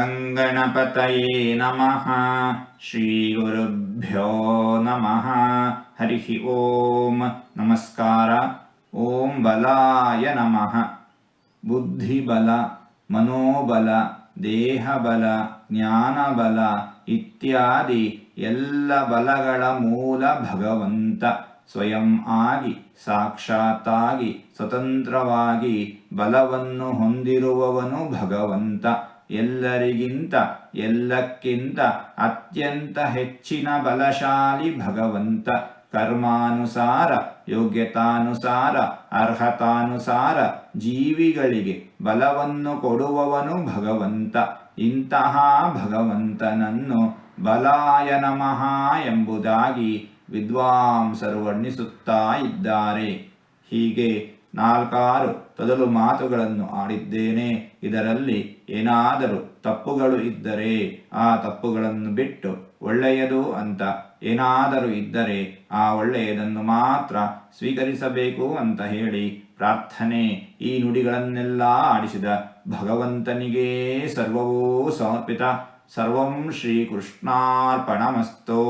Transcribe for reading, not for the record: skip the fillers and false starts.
ಗಂಗಣಪತಯೇ ನಮಃ. ಶ್ರೀ ಗುರುಭ್ಯೋ ನಮಃ. ಹರಿ ಓಂ. ನಮಸ್ಕಾರ. ಓಂ ಬಲಾಯ ನಮಃ. ಬುದ್ಧಿಬಲ, ಮನೋಬಲ, ದೇಹಬಲ, ಜ್ಞಾನಬಲ ಇತ್ಯಾದಿ ಎಲ್ಲ ಬಲಗಳ ಮೂಲ ಭಗವಂತ. ಸ್ವಯಂ ಆಗಿ, ಸಾಕ್ಷಾತ್ತಾಗಿ, ಸ್ವತಂತ್ರವಾಗಿ ಬಲವನ್ನು ಹೊಂದಿರುವವನು ಭಗವಂತ. ಎಲ್ಲರಿಗಿಂತ ಎಲ್ಲಕ್ಕಿಂತ ಅತ್ಯಂತ ಹೆಚ್ಚಿನ ಬಲಶಾಲಿ ಭಗವಂತ. ಕರ್ಮಾನುಸಾರ, ಯೋಗ್ಯತಾನುಸಾರ, ಅರ್ಹತಾನುಸಾರ ಜೀವಿಗಳಿಗೆ ಬಲವನ್ನು ಕೊಡುವವನು ಭಗವಂತ. ಇಂತಹ ಭಗವಂತನನ್ನು ಬಲಾಯ ನಮಃ ಎಂಬುದಾಗಿ ವಿದ್ವಾಂಸರು ವರ್ಣಿಸುತ್ತಾ ಇದ್ದಾರೆ. ಹೀಗೆ 4 ತೊದಲು ಮಾತುಗಳನ್ನು ಆಡಿದ್ದೇನೆ. ಇದರಲ್ಲಿ ಏನಾದರೂ ತಪ್ಪುಗಳು ಇದ್ದರೆ ಆ ತಪ್ಪುಗಳನ್ನು ಬಿಟ್ಟು ಒಳ್ಳೆಯದು ಅಂತ ಏನಾದರೂ ಇದ್ದರೆ ಆ ಒಳ್ಳೆಯದನ್ನು ಮಾತ್ರ ಸ್ವೀಕರಿಸಬೇಕು ಅಂತ ಹೇಳಿ ಪ್ರಾರ್ಥನೆ. ಈ ನುಡಿಗಳನ್ನೆಲ್ಲ ಆಡಿಸಿದ ಭಗವಂತನಿಗೇ ಸರ್ವವೂ ಸಮರ್ಪಿತ. ಸರ್ವಂ ಶ್ರೀಕೃಷ್ಣಾರ್ಪಣಮಸ್ತು.